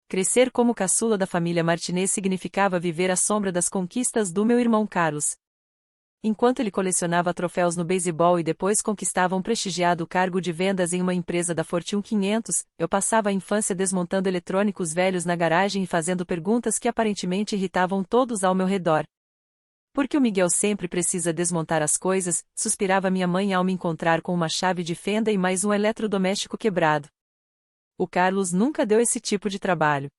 Crescer como caçula da família Martinez significava viver à sombra das conquistas do meu irmão Carlos. Enquanto ele colecionava troféus no beisebol e depois conquistava um prestigiado cargo de vendas em uma empresa da Fortune 500, eu passava a infância desmontando eletrônicos velhos na garagem e fazendo perguntas que aparentemente irritavam todos ao meu redor. Porque o Miguel sempre precisa desmontar as coisas, suspirava minha mãe ao me encontrar com uma chave de fenda e mais um eletrodoméstico quebrado. O Carlos nunca deu esse tipo de trabalho.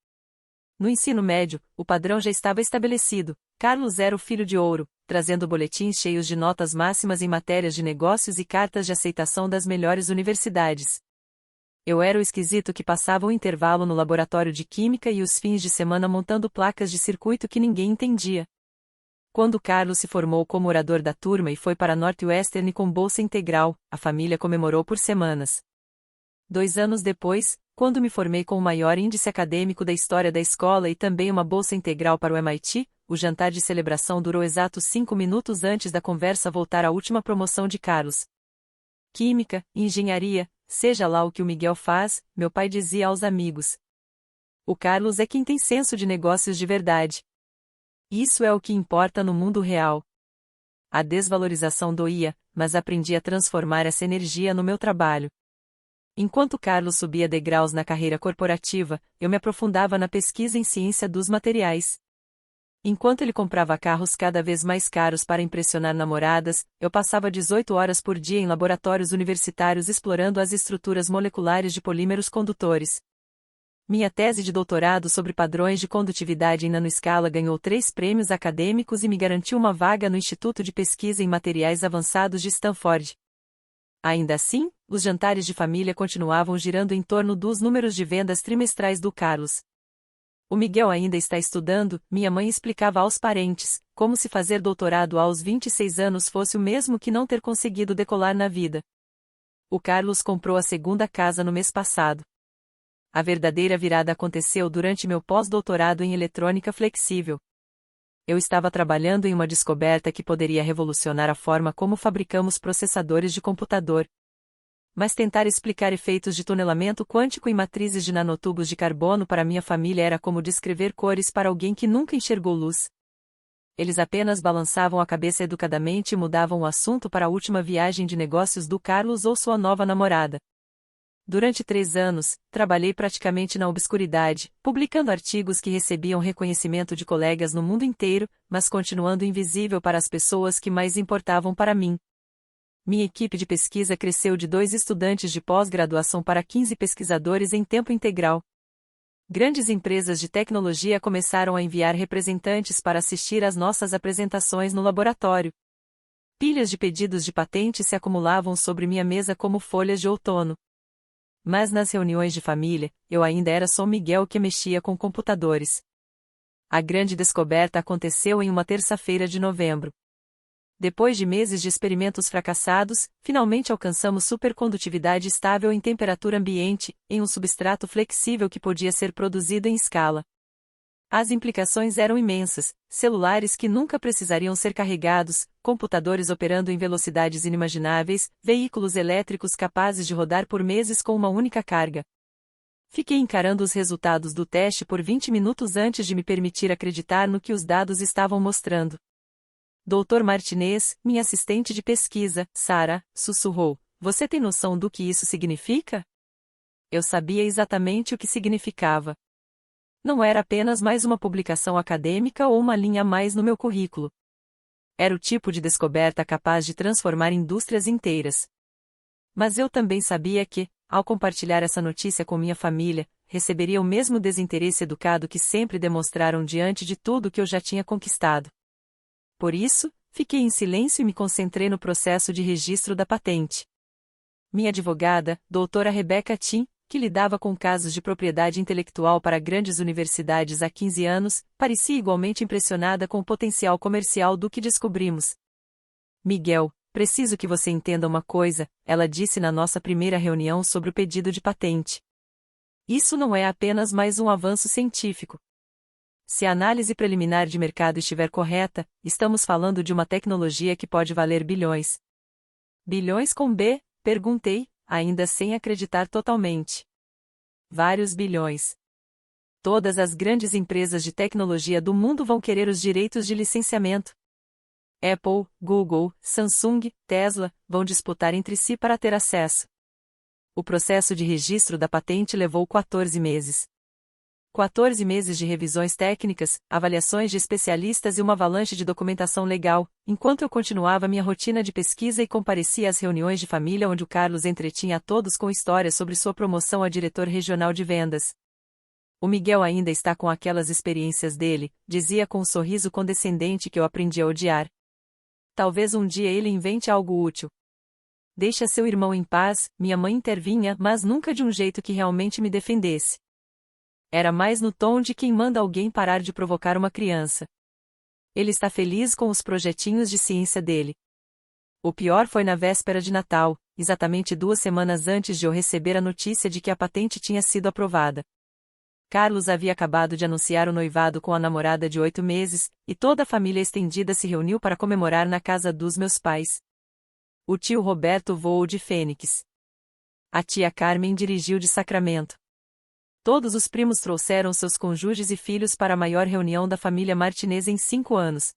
No ensino médio, o padrão já estava estabelecido. Carlos era o filho de ouro, trazendo boletins cheios de notas máximas em matérias de negócios e cartas de aceitação das melhores universidades. Eu era o esquisito que passava o intervalo no laboratório de química e os fins de semana montando placas de circuito que ninguém entendia. Quando Carlos se formou como orador da turma e foi para Northwestern com bolsa integral, a família comemorou por semanas. 2 anos depois, quando me formei com o maior índice acadêmico da história da escola e também uma bolsa integral para o MIT, o jantar de celebração durou exatos 5 minutos antes da conversa voltar à última promoção de Carlos. Química, engenharia, seja lá o que o Miguel faz, meu pai dizia aos amigos. O Carlos é quem tem senso de negócios de verdade. Isso é o que importa no mundo real. A desvalorização doía, mas aprendi a transformar essa energia no meu trabalho. Enquanto Carlos subia degraus na carreira corporativa, eu me aprofundava na pesquisa em ciência dos materiais. Enquanto ele comprava carros cada vez mais caros para impressionar namoradas, eu passava 18 horas por dia em laboratórios universitários explorando as estruturas moleculares de polímeros condutores. Minha tese de doutorado sobre padrões de condutividade em nanoescala ganhou 3 prêmios acadêmicos e me garantiu uma vaga no Instituto de Pesquisa em Materiais Avançados de Stanford. Ainda assim, os jantares de família continuavam girando em torno dos números de vendas trimestrais do Carlos. O Miguel ainda está estudando, minha mãe explicava aos parentes, como se fazer doutorado aos 26 anos fosse o mesmo que não ter conseguido decolar na vida. O Carlos comprou a segunda casa no mês passado. A verdadeira virada aconteceu durante meu pós-doutorado em eletrônica flexível. Eu estava trabalhando em uma descoberta que poderia revolucionar a forma como fabricamos processadores de computador. Mas tentar explicar efeitos de tunelamento quântico em matrizes de nanotubos de carbono para minha família era como descrever cores para alguém que nunca enxergou luz. Eles apenas balançavam a cabeça educadamente e mudavam o assunto para a última viagem de negócios do Carlos ou sua nova namorada. Durante 3 anos, trabalhei praticamente na obscuridade, publicando artigos que recebiam reconhecimento de colegas no mundo inteiro, mas continuando invisível para as pessoas que mais importavam para mim. Minha equipe de pesquisa cresceu de 2 estudantes de pós-graduação para 15 pesquisadores em tempo integral. Grandes empresas de tecnologia começaram a enviar representantes para assistir às nossas apresentações no laboratório. Pilhas de pedidos de patente se acumulavam sobre minha mesa como folhas de outono. Mas nas reuniões de família, eu ainda era só Miguel que mexia com computadores. A grande descoberta aconteceu em uma terça-feira de novembro. Depois de meses de experimentos fracassados, finalmente alcançamos supercondutividade estável em temperatura ambiente, em um substrato flexível que podia ser produzido em escala. As implicações eram imensas: celulares que nunca precisariam ser carregados, computadores operando em velocidades inimagináveis, veículos elétricos capazes de rodar por meses com uma única carga. Fiquei encarando os resultados do teste por 20 minutos antes de me permitir acreditar no que os dados estavam mostrando. Dr. Martinez, minha assistente de pesquisa, Sarah, sussurrou: "Você tem noção do que isso significa?" Eu sabia exatamente o que significava. Não era apenas mais uma publicação acadêmica ou uma linha a mais no meu currículo. Era o tipo de descoberta capaz de transformar indústrias inteiras. Mas eu também sabia que, ao compartilhar essa notícia com minha família, receberia o mesmo desinteresse educado que sempre demonstraram diante de tudo que eu já tinha conquistado. Por isso, fiquei em silêncio e me concentrei no processo de registro da patente. Minha advogada, doutora Rebecca Tim, que lidava com casos de propriedade intelectual para grandes universidades há 15 anos, parecia igualmente impressionada com o potencial comercial do que descobrimos. "Miguel, preciso que você entenda uma coisa", ela disse na nossa primeira reunião sobre o pedido de patente. "Isso não é apenas mais um avanço científico. Se a análise preliminar de mercado estiver correta, estamos falando de uma tecnologia que pode valer bilhões." "Bilhões com B?", perguntei, ainda sem acreditar totalmente. "Vários bilhões." Todas as grandes empresas de tecnologia do mundo vão querer os direitos de licenciamento. Apple, Google, Samsung, Tesla vão disputar entre si para ter acesso. O processo de registro da patente levou 14 meses. 14 meses de revisões técnicas, avaliações de especialistas e uma avalanche de documentação legal, enquanto eu continuava minha rotina de pesquisa e comparecia às reuniões de família onde o Carlos entretinha a todos com histórias sobre sua promoção a diretor regional de vendas. O Miguel ainda está com aquelas experiências dele, dizia com um sorriso condescendente que eu aprendi a odiar. Talvez um dia ele invente algo útil. Deixa seu irmão em paz, minha mãe intervinha, mas nunca de um jeito que realmente me defendesse. Era mais no tom de quem manda alguém parar de provocar uma criança. Ele está feliz com os projetinhos de ciência dele. O pior foi na véspera de Natal, exatamente 2 semanas antes de eu receber a notícia de que a patente tinha sido aprovada. Carlos havia acabado de anunciar o noivado com a namorada de 8 meses, e toda a família estendida se reuniu para comemorar na casa dos meus pais. O tio Roberto voou de Fênix. A tia Carmen dirigiu de Sacramento. Todos os primos trouxeram seus cônjuges e filhos para a maior reunião da família Martinez em 5 anos.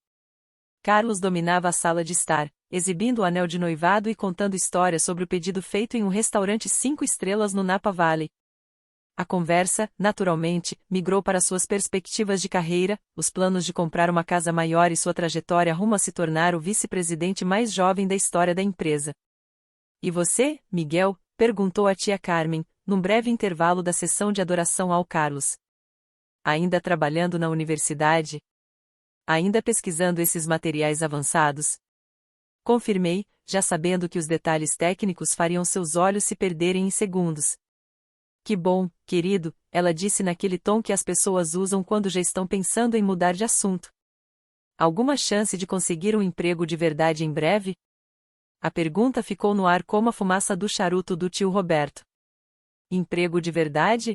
Carlos dominava a sala de estar, exibindo o anel de noivado e contando histórias sobre o pedido feito em um restaurante 5 estrelas no Napa Valley. A conversa, naturalmente, migrou para suas perspectivas de carreira, os planos de comprar uma casa maior e sua trajetória rumo a se tornar o vice-presidente mais jovem da história da empresa. E você, Miguel? Perguntou a tia Carmen, num breve intervalo da sessão de adoração ao Carlos. Ainda trabalhando na universidade? Ainda pesquisando esses materiais avançados? Confirmei, já sabendo que os detalhes técnicos fariam seus olhos se perderem em segundos. Que bom, querido, ela disse naquele tom que as pessoas usam quando já estão pensando em mudar de assunto. Alguma chance de conseguir um emprego de verdade em breve? A pergunta ficou no ar como a fumaça do charuto do tio Roberto. Emprego de verdade?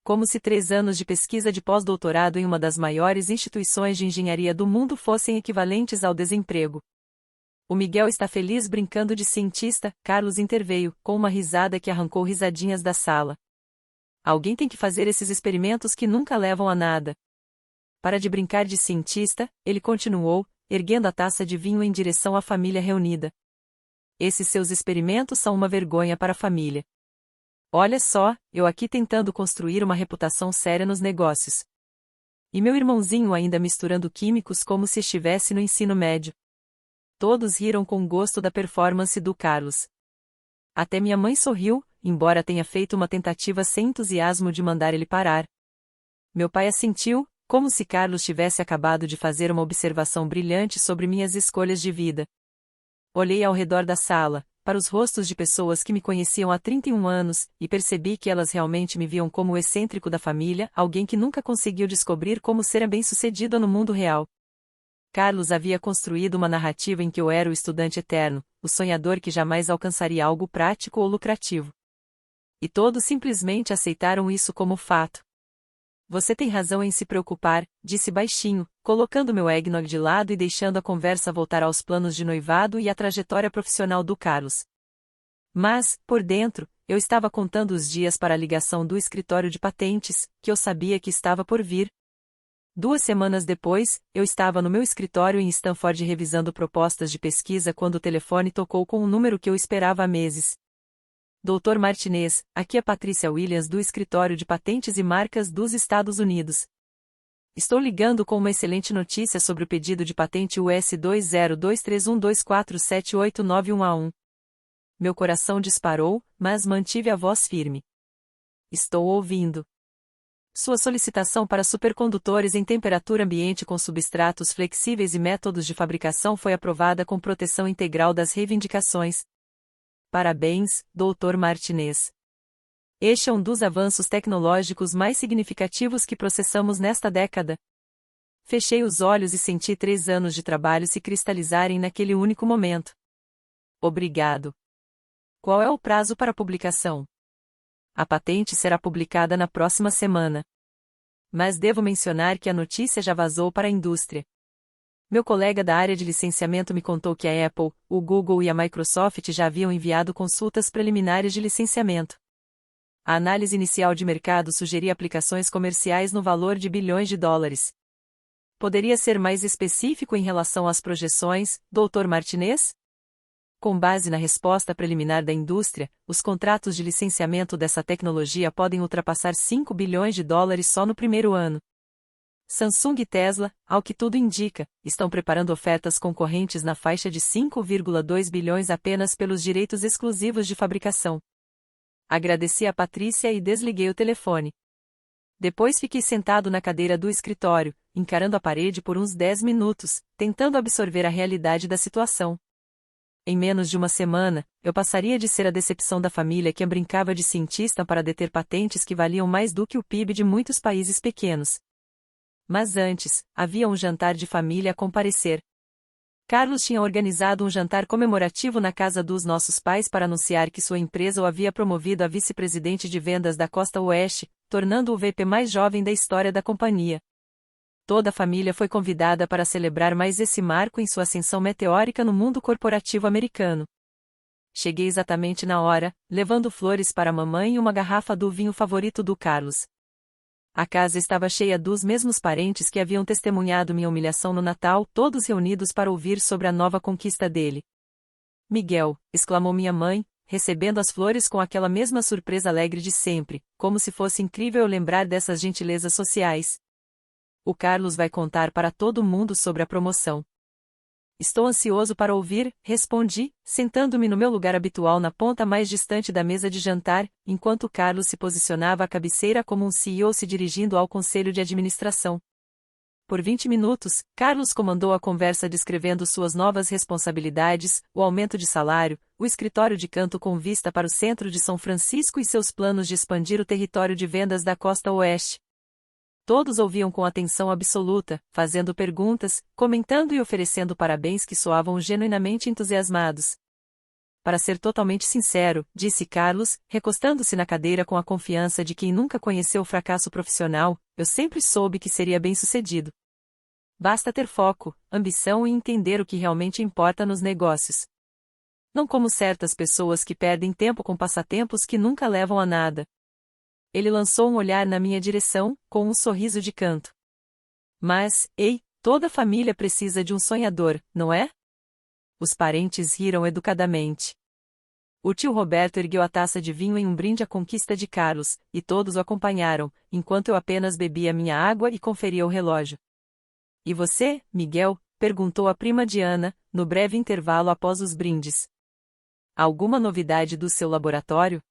Como se 3 anos de pesquisa de pós-doutorado em uma das maiores instituições de engenharia do mundo fossem equivalentes ao desemprego. O Miguel está feliz brincando de cientista, Carlos interveio, com uma risada que arrancou risadinhas da sala. Alguém tem que fazer esses experimentos que nunca levam a nada. Para de brincar de cientista, ele continuou, erguendo a taça de vinho em direção à família reunida. Esses seus experimentos são uma vergonha para a família. Olha só, eu aqui tentando construir uma reputação séria nos negócios. E meu irmãozinho ainda misturando químicos como se estivesse no ensino médio. Todos riram com gosto da performance do Carlos. Até minha mãe sorriu, embora tenha feito uma tentativa sem entusiasmo de mandar ele parar. Meu pai assentiu, como se Carlos tivesse acabado de fazer uma observação brilhante sobre minhas escolhas de vida. Olhei ao redor da sala, para os rostos de pessoas que me conheciam há 31 anos, e percebi que elas realmente me viam como o excêntrico da família, alguém que nunca conseguiu descobrir como ser bem-sucedido no mundo real. Carlos havia construído uma narrativa em que eu era o estudante eterno, o sonhador que jamais alcançaria algo prático ou lucrativo. E todos simplesmente aceitaram isso como fato. Você tem razão em se preocupar, disse baixinho, colocando meu eggnog de lado e deixando a conversa voltar aos planos de noivado e à trajetória profissional do Carlos. Mas, por dentro, eu estava contando os dias para a ligação do escritório de patentes, que eu sabia que estava por vir. 2 semanas depois, eu estava no meu escritório em Stanford revisando propostas de pesquisa quando o telefone tocou com um número que eu esperava há meses. Dr. Martinez, aqui é Patrícia Williams do Escritório de Patentes e Marcas dos Estados Unidos. Estou ligando com uma excelente notícia sobre o pedido de patente US 202312478911. Meu coração disparou, mas mantive a voz firme. Estou ouvindo. Sua solicitação para supercondutores em temperatura ambiente com substratos flexíveis e métodos de fabricação foi aprovada com proteção integral das reivindicações. Parabéns, Dr. Martinez. Este é um dos avanços tecnológicos mais significativos que processamos nesta década. Fechei os olhos e senti 3 anos de trabalho se cristalizarem naquele único momento. Obrigado. Qual é o prazo para a publicação? A patente será publicada na próxima semana. Mas devo mencionar que a notícia já vazou para a indústria. Meu colega da área de licenciamento me contou que a Apple, o Google e a Microsoft já haviam enviado consultas preliminares de licenciamento. A análise inicial de mercado sugeria aplicações comerciais no valor de bilhões de dólares. Poderia ser mais específico em relação às projeções, Dr. Martinez? Com base na resposta preliminar da indústria, os contratos de licenciamento dessa tecnologia podem ultrapassar 5 bilhões de dólares só no primeiro ano. Samsung e Tesla, ao que tudo indica, estão preparando ofertas concorrentes na faixa de 5,2 bilhões apenas pelos direitos exclusivos de fabricação. Agradeci a Patrícia e desliguei o telefone. Depois fiquei sentado na cadeira do escritório, encarando a parede por uns 10 minutos, tentando absorver a realidade da situação. Em menos de uma semana, eu passaria de ser a decepção da família que brincava de cientista para deter patentes que valiam mais do que o PIB de muitos países pequenos. Mas antes, havia um jantar de família a comparecer. Carlos tinha organizado um jantar comemorativo na casa dos nossos pais para anunciar que sua empresa o havia promovido a vice-presidente de vendas da Costa Oeste, tornando-o o VP mais jovem da história da companhia. Toda a família foi convidada para celebrar mais esse marco em sua ascensão meteórica no mundo corporativo americano. Cheguei exatamente na hora, levando flores para a mamãe e uma garrafa do vinho favorito do Carlos. A casa estava cheia dos mesmos parentes que haviam testemunhado minha humilhação no Natal, todos reunidos para ouvir sobre a nova conquista dele. Miguel, exclamou minha mãe, recebendo as flores com aquela mesma surpresa alegre de sempre, como se fosse incrível eu lembrar dessas gentilezas sociais. O Carlos vai contar para todo mundo sobre a promoção. Estou ansioso para ouvir, respondi, sentando-me no meu lugar habitual na ponta mais distante da mesa de jantar, enquanto Carlos se posicionava à cabeceira como um CEO se dirigindo ao conselho de administração. Por 20 minutos, Carlos comandou a conversa descrevendo suas novas responsabilidades, o aumento de salário, o escritório de canto com vista para o centro de São Francisco e seus planos de expandir o território de vendas da Costa Oeste. Todos ouviam com atenção absoluta, fazendo perguntas, comentando e oferecendo parabéns que soavam genuinamente entusiasmados. Para ser totalmente sincero, disse Carlos, recostando-se na cadeira com a confiança de quem nunca conheceu o fracasso profissional, eu sempre soube que seria bem-sucedido. Basta ter foco, ambição e entender o que realmente importa nos negócios. Não como certas pessoas que perdem tempo com passatempos que nunca levam a nada. Ele lançou um olhar na minha direção, com um sorriso de canto. Mas, ei, toda família precisa de um sonhador, não é? Os parentes riram educadamente. O tio Roberto ergueu a taça de vinho em um brinde à conquista de Carlos, e todos o acompanharam, enquanto eu apenas bebia minha água e conferia o relógio. E você, Miguel? Perguntou a prima Diana, no breve intervalo após os brindes. Alguma novidade do seu laboratório?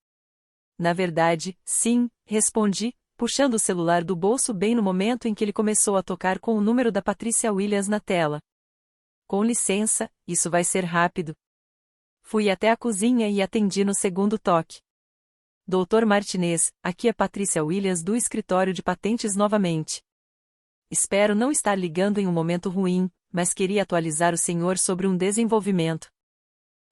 Na verdade, sim, respondi, puxando o celular do bolso bem no momento em que ele começou a tocar com o número da Patrícia Williams na tela. Com licença, isso vai ser rápido. Fui até a cozinha e atendi no segundo toque. Dr. Martinez, aqui é Patrícia Williams do escritório de patentes novamente. Espero não estar ligando em um momento ruim, mas queria atualizar o senhor sobre um desenvolvimento.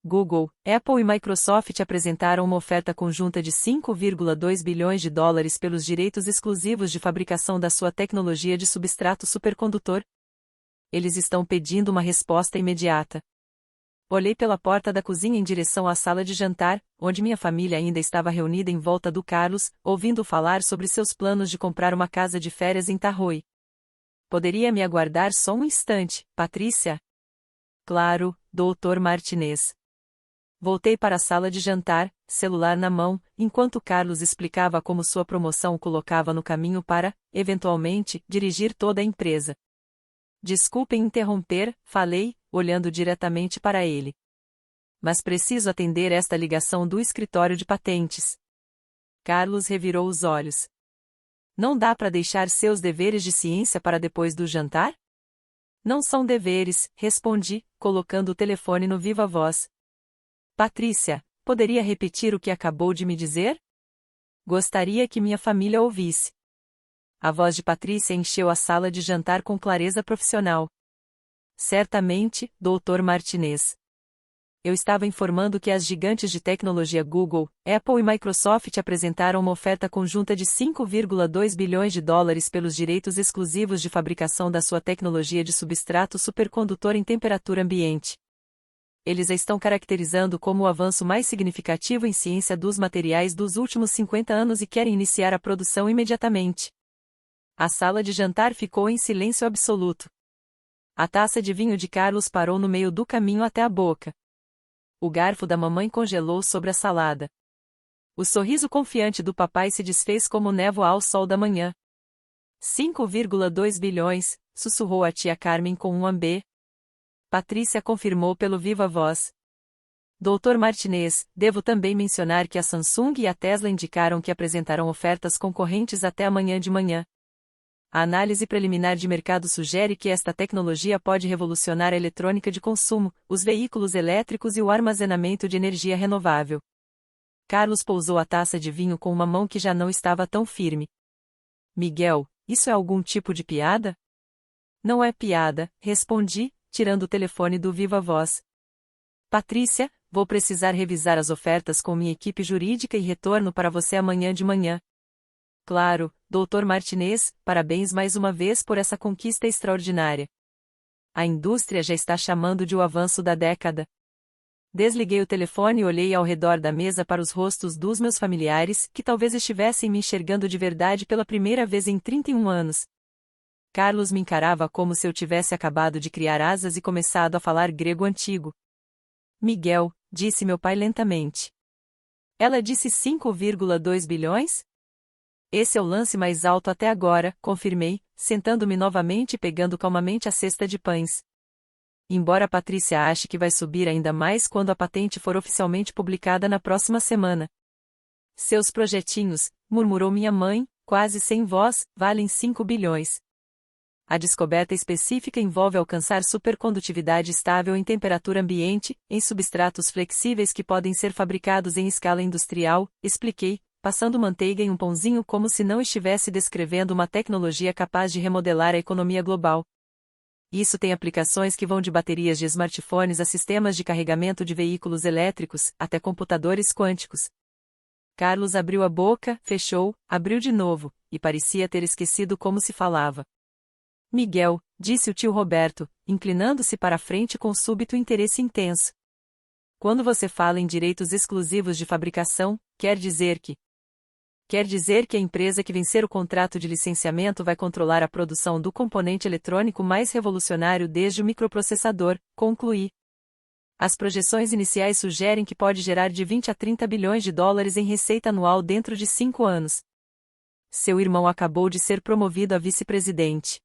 Google, Apple e Microsoft apresentaram uma oferta conjunta de 5,2 bilhões de dólares pelos direitos exclusivos de fabricação da sua tecnologia de substrato supercondutor. Eles estão pedindo uma resposta imediata. Olhei pela porta da cozinha em direção à sala de jantar, onde minha família ainda estava reunida em volta do Carlos, ouvindo falar sobre seus planos de comprar uma casa de férias em Tahoe. Poderia me aguardar só um instante, Patrícia? Claro, Dr. Martinez. Voltei para a sala de jantar, celular na mão, enquanto Carlos explicava como sua promoção o colocava no caminho para, eventualmente, dirigir toda a empresa. Desculpem interromper, falei, olhando diretamente para ele. Mas preciso atender esta ligação do escritório de patentes. Carlos revirou os olhos. Não dá para deixar seus deveres de ciência para depois do jantar? Não são deveres, respondi, colocando o telefone no viva voz. Patrícia, poderia repetir o que acabou de me dizer? Gostaria que minha família ouvisse. A voz de Patrícia encheu a sala de jantar com clareza profissional. Certamente, Dr. Martinez. Eu estava informando que as gigantes de tecnologia Google, Apple e Microsoft apresentaram uma oferta conjunta de 5,2 bilhões de dólares pelos direitos exclusivos de fabricação da sua tecnologia de substrato supercondutor em temperatura ambiente. Eles a estão caracterizando como o avanço mais significativo em ciência dos materiais dos últimos 50 anos e querem iniciar a produção imediatamente. A sala de jantar ficou em silêncio absoluto. A taça de vinho de Carlos parou no meio do caminho até a boca. O garfo da mamãe congelou sobre a salada. O sorriso confiante do papai se desfez como névoa ao sol da manhã. 5,2 bilhões, sussurrou a tia Carmen com um ambê. Patrícia confirmou pelo viva voz. Dr. Martinez, devo também mencionar que a Samsung e a Tesla indicaram que apresentarão ofertas concorrentes até amanhã de manhã. A análise preliminar de mercado sugere que esta tecnologia pode revolucionar a eletrônica de consumo, os veículos elétricos e o armazenamento de energia renovável. Carlos pousou a taça de vinho com uma mão que já não estava tão firme. Miguel, isso é algum tipo de piada? Não é piada, respondi, tirando o telefone do viva voz. Patrícia, vou precisar revisar as ofertas com minha equipe jurídica e retorno para você amanhã de manhã. Claro, Dr. Martinez, parabéns mais uma vez por essa conquista extraordinária. A indústria já está chamando de o avanço da década. Desliguei o telefone e olhei ao redor da mesa para os rostos dos meus familiares, que talvez estivessem me enxergando de verdade pela primeira vez em 31 anos. Carlos me encarava como se eu tivesse acabado de criar asas e começado a falar grego antigo. Miguel, disse meu pai lentamente. Ela disse 5,2 bilhões? Esse é o lance mais alto até agora, confirmei, sentando-me novamente e pegando calmamente a cesta de pães. Embora Patrícia ache que vai subir ainda mais quando a patente for oficialmente publicada na próxima semana. Seus projetinhos, murmurou minha mãe, quase sem voz, valem 5 bilhões. A descoberta específica envolve alcançar supercondutividade estável em temperatura ambiente, em substratos flexíveis que podem ser fabricados em escala industrial, expliquei, passando manteiga em um pãozinho como se não estivesse descrevendo uma tecnologia capaz de remodelar a economia global. Isso tem aplicações que vão de baterias de smartphones a sistemas de carregamento de veículos elétricos, até computadores quânticos. Carlos abriu a boca, fechou, abriu de novo, e parecia ter esquecido como se falava. Miguel, disse o tio Roberto, inclinando-se para a frente com súbito interesse intenso. Quando você fala em direitos exclusivos de fabricação, quer dizer que a empresa que vencer o contrato de licenciamento vai controlar a produção do componente eletrônico mais revolucionário desde o microprocessador, concluí. As projeções iniciais sugerem que pode gerar de 20 a 30 bilhões de dólares em receita anual dentro de 5 anos. Seu irmão acabou de ser promovido a vice-presidente.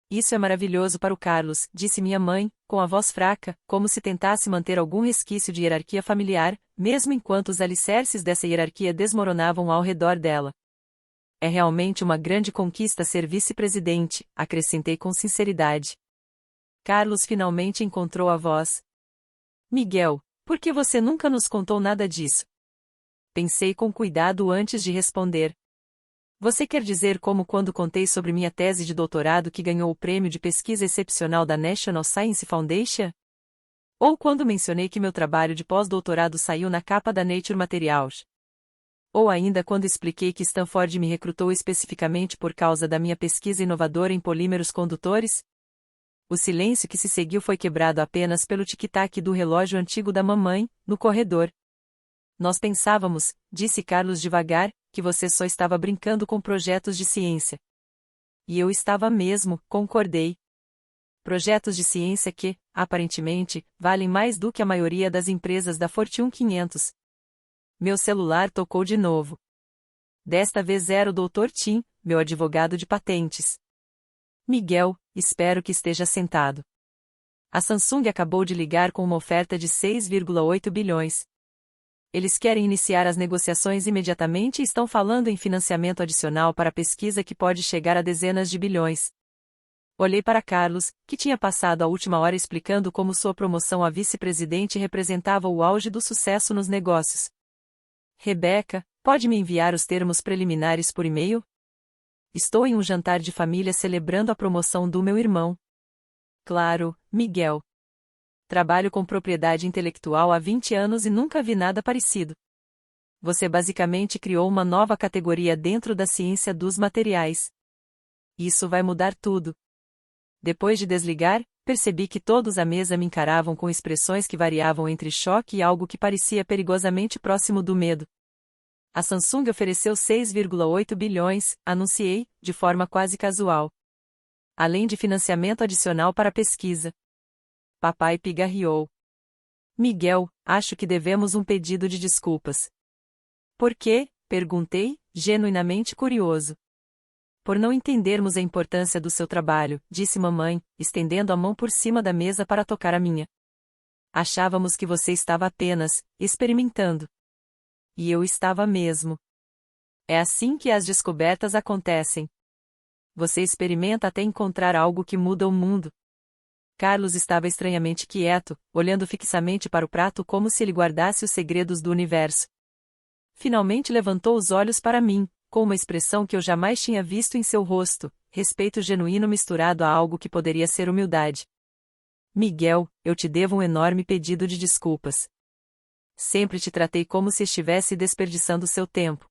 Isso é maravilhoso para o Carlos, disse minha mãe, com a voz fraca, como se tentasse manter algum resquício de hierarquia familiar, mesmo enquanto os alicerces dessa hierarquia desmoronavam ao redor dela. É realmente uma grande conquista ser vice-presidente, acrescentei com sinceridade. Carlos finalmente encontrou a voz. Miguel, por que você nunca nos contou nada disso? Pensei com cuidado antes de responder. Você quer dizer como quando contei sobre minha tese de doutorado que ganhou o prêmio de pesquisa excepcional da National Science Foundation? Ou quando mencionei que meu trabalho de pós-doutorado saiu na capa da Nature Materials? Ou ainda quando expliquei que Stanford me recrutou especificamente por causa da minha pesquisa inovadora em polímeros condutores? O silêncio que se seguiu foi quebrado apenas pelo tic-tac do relógio antigo da mamãe, no corredor. Nós pensávamos, disse Carlos devagar, que você só estava brincando com projetos de ciência. E eu estava mesmo, concordei. Projetos de ciência que, aparentemente, valem mais do que a maioria das empresas da Fortune 500. Meu celular tocou de novo. Desta vez era o Dr. Tim, meu advogado de patentes. Miguel, espero que esteja sentado. A Samsung acabou de ligar com uma oferta de 6,8 bilhões. Eles querem iniciar as negociações imediatamente e estão falando em financiamento adicional para a pesquisa que pode chegar a dezenas de bilhões. Olhei para Carlos, que tinha passado a última hora explicando como sua promoção a vice-presidente representava o auge do sucesso nos negócios. Rebeca, pode me enviar os termos preliminares por e-mail? Estou em um jantar de família celebrando a promoção do meu irmão. Claro, Miguel. Trabalho com propriedade intelectual há 20 anos e nunca vi nada parecido. Você basicamente criou uma nova categoria dentro da ciência dos materiais. Isso vai mudar tudo. Depois de desligar, Percebi que todos à mesa me encaravam com expressões que variavam entre choque e algo que parecia perigosamente próximo do medo. A Samsung ofereceu 6,8 bilhões, anunciei, de forma quase casual. Além de financiamento adicional para pesquisa. Papai pigarreou. Miguel, acho que devemos um pedido de desculpas. Por quê? Perguntei, genuinamente curioso. Por não entendermos a importância do seu trabalho, disse mamãe, estendendo a mão por cima da mesa para tocar a minha. Achávamos que você estava apenas experimentando. E eu estava mesmo. É assim que as descobertas acontecem. Você experimenta até encontrar algo que muda o mundo. Carlos estava estranhamente quieto, olhando fixamente para o prato como se ele guardasse os segredos do universo. Finalmente levantou os olhos para mim, com uma expressão que eu jamais tinha visto em seu rosto, respeito genuíno misturado a algo que poderia ser humildade. Miguel, eu te devo um enorme pedido de desculpas. Sempre te tratei como se estivesse desperdiçando seu tempo.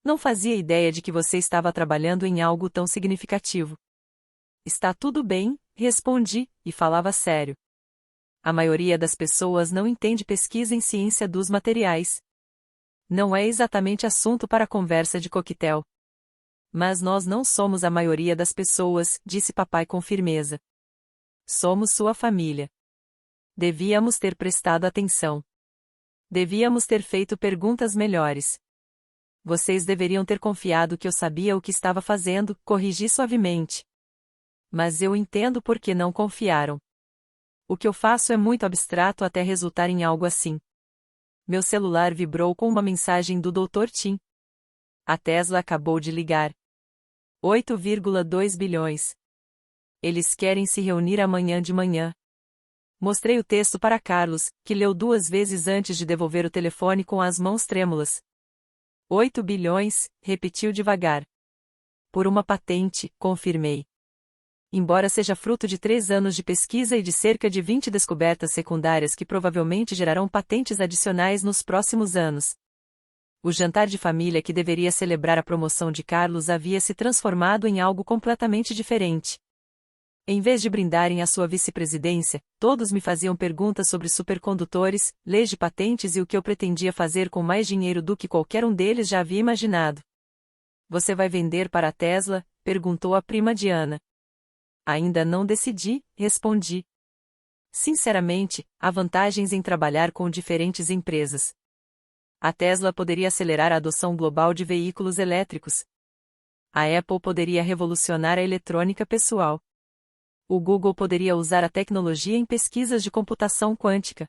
Não fazia ideia de que você estava trabalhando em algo tão significativo. Está tudo bem, respondi, e falava sério. A maioria das pessoas não entende pesquisa em ciência dos materiais. Não é exatamente assunto para conversa de coquetel. Mas nós não somos a maioria das pessoas, disse papai com firmeza. Somos sua família. Devíamos ter prestado atenção. Devíamos ter feito perguntas melhores. Vocês deveriam ter confiado que eu sabia o que estava fazendo, corrigi suavemente. Mas eu entendo por que não confiaram. O que eu faço é muito abstrato até resultar em algo assim. Meu celular vibrou com uma mensagem do Dr. Tim. A Tesla acabou de ligar. 8,2 bilhões. Eles querem se reunir amanhã de manhã. Mostrei o texto para Carlos, que leu 2 vezes antes de devolver o telefone com as mãos trêmulas. 8 bilhões, repetiu devagar. Por uma patente, confirmei. Embora seja fruto de 3 anos de pesquisa e de cerca de 20 descobertas secundárias que provavelmente gerarão patentes adicionais nos próximos anos. O jantar de família que deveria celebrar a promoção de Carlos havia se transformado em algo completamente diferente. Em vez de brindarem a sua vice-presidência, todos me faziam perguntas sobre supercondutores, leis de patentes e o que eu pretendia fazer com mais dinheiro do que qualquer um deles já havia imaginado. Você vai vender para a Tesla? Perguntou a prima Diana. Ainda não decidi, respondi. Sinceramente, há vantagens em trabalhar com diferentes empresas. A Tesla poderia acelerar a adoção global de veículos elétricos. A Apple poderia revolucionar a eletrônica pessoal. O Google poderia usar a tecnologia em pesquisas de computação quântica.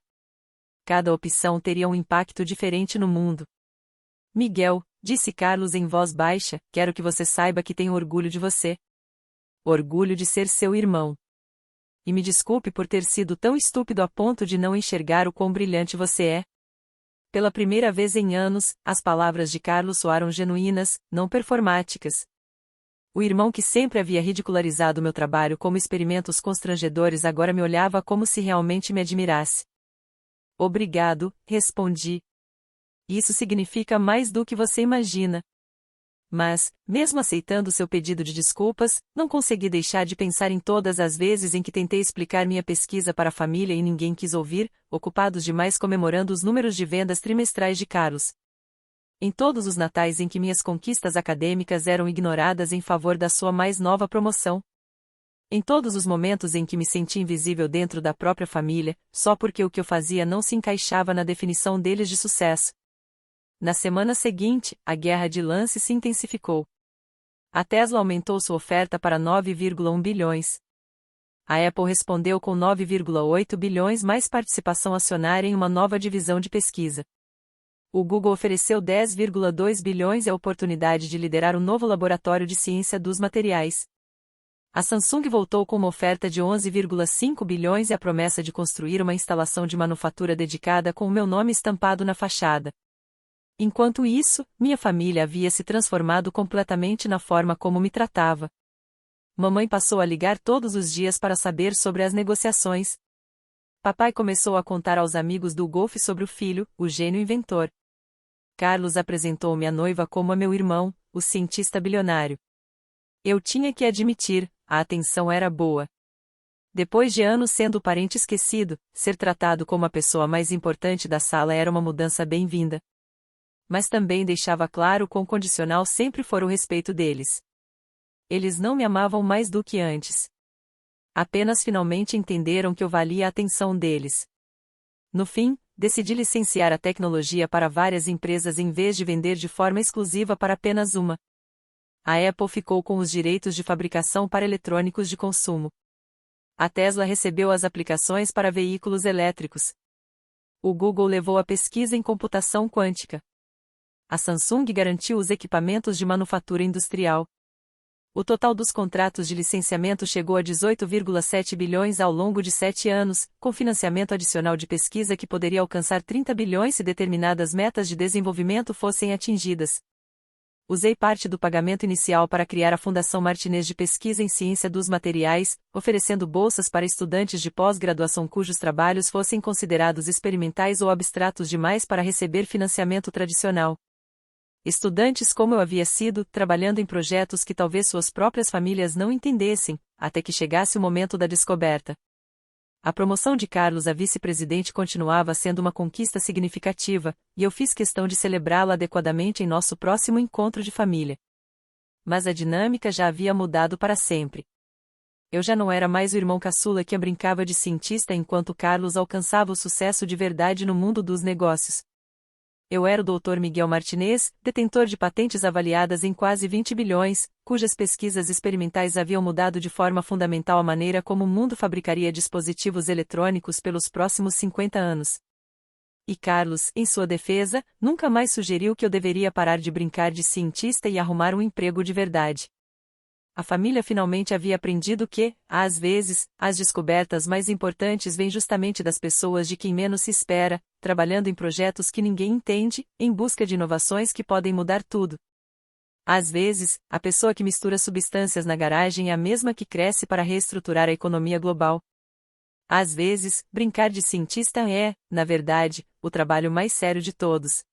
Cada opção teria um impacto diferente no mundo. Miguel, disse Carlos em voz baixa, quero que você saiba que tenho orgulho de você. Orgulho de ser seu irmão. E me desculpe por ter sido tão estúpido a ponto de não enxergar o quão brilhante você é. Pela primeira vez em anos, as palavras de Carlos soaram genuínas, não performáticas. O irmão que sempre havia ridicularizado meu trabalho como experimentos constrangedores agora me olhava como se realmente me admirasse. Obrigado, respondi. Isso significa mais do que você imagina. Mas, mesmo aceitando seu pedido de desculpas, não consegui deixar de pensar em todas as vezes em que tentei explicar minha pesquisa para a família e ninguém quis ouvir, ocupados demais comemorando os números de vendas trimestrais de Carlos. Em todos os natais em que minhas conquistas acadêmicas eram ignoradas em favor da sua mais nova promoção. Em todos os momentos em que me senti invisível dentro da própria família, só porque o que eu fazia não se encaixava na definição deles de sucesso. Na semana seguinte, a guerra de lance se intensificou. A Tesla aumentou sua oferta para 9,1 bilhões. A Apple respondeu com 9,8 bilhões mais participação acionária em uma nova divisão de pesquisa. O Google ofereceu 10,2 bilhões e a oportunidade de liderar um novo laboratório de ciência dos materiais. A Samsung voltou com uma oferta de 11,5 bilhões e a promessa de construir uma instalação de manufatura dedicada com o meu nome estampado na fachada. Enquanto isso, minha família havia se transformado completamente na forma como me tratava. Mamãe passou a ligar todos os dias para saber sobre as negociações. Papai começou a contar aos amigos do golfe sobre o filho, o gênio inventor. Carlos apresentou-me a noiva como a meu irmão, o cientista bilionário. Eu tinha que admitir, a atenção era boa. Depois de anos sendo o parente esquecido, ser tratado como a pessoa mais importante da sala era uma mudança bem-vinda. Mas também deixava claro quão condicional sempre fora o respeito deles. Eles não me amavam mais do que antes. Apenas finalmente entenderam que eu valia a atenção deles. No fim, decidi licenciar a tecnologia para várias empresas em vez de vender de forma exclusiva para apenas uma. A Apple ficou com os direitos de fabricação para eletrônicos de consumo. A Tesla recebeu as aplicações para veículos elétricos. O Google levou a pesquisa em computação quântica. A Samsung garantiu os equipamentos de manufatura industrial. O total dos contratos de licenciamento chegou a 18,7 bilhões ao longo de 7 anos, com financiamento adicional de pesquisa que poderia alcançar 30 bilhões se determinadas metas de desenvolvimento fossem atingidas. Usei parte do pagamento inicial para criar a Fundação Martinez de Pesquisa em Ciência dos Materiais, oferecendo bolsas para estudantes de pós-graduação cujos trabalhos fossem considerados experimentais ou abstratos demais para receber financiamento tradicional. Estudantes como eu havia sido, trabalhando em projetos que talvez suas próprias famílias não entendessem, até que chegasse o momento da descoberta. A promoção de Carlos a vice-presidente continuava sendo uma conquista significativa, e eu fiz questão de celebrá-la adequadamente em nosso próximo encontro de família. Mas a dinâmica já havia mudado para sempre. Eu já não era mais o irmão caçula que brincava de cientista enquanto Carlos alcançava o sucesso de verdade no mundo dos negócios. Eu era o Dr. Miguel Martinez, detentor de patentes avaliadas em quase 20 bilhões, cujas pesquisas experimentais haviam mudado de forma fundamental a maneira como o mundo fabricaria dispositivos eletrônicos pelos próximos 50 anos. E Carlos, em sua defesa, nunca mais sugeriu que eu deveria parar de brincar de cientista e arrumar um emprego de verdade. A família finalmente havia aprendido que, às vezes, as descobertas mais importantes vêm justamente das pessoas de quem menos se espera, trabalhando em projetos que ninguém entende, em busca de inovações que podem mudar tudo. Às vezes, a pessoa que mistura substâncias na garagem é a mesma que cresce para reestruturar a economia global. Às vezes, brincar de cientista é, na verdade, o trabalho mais sério de todos.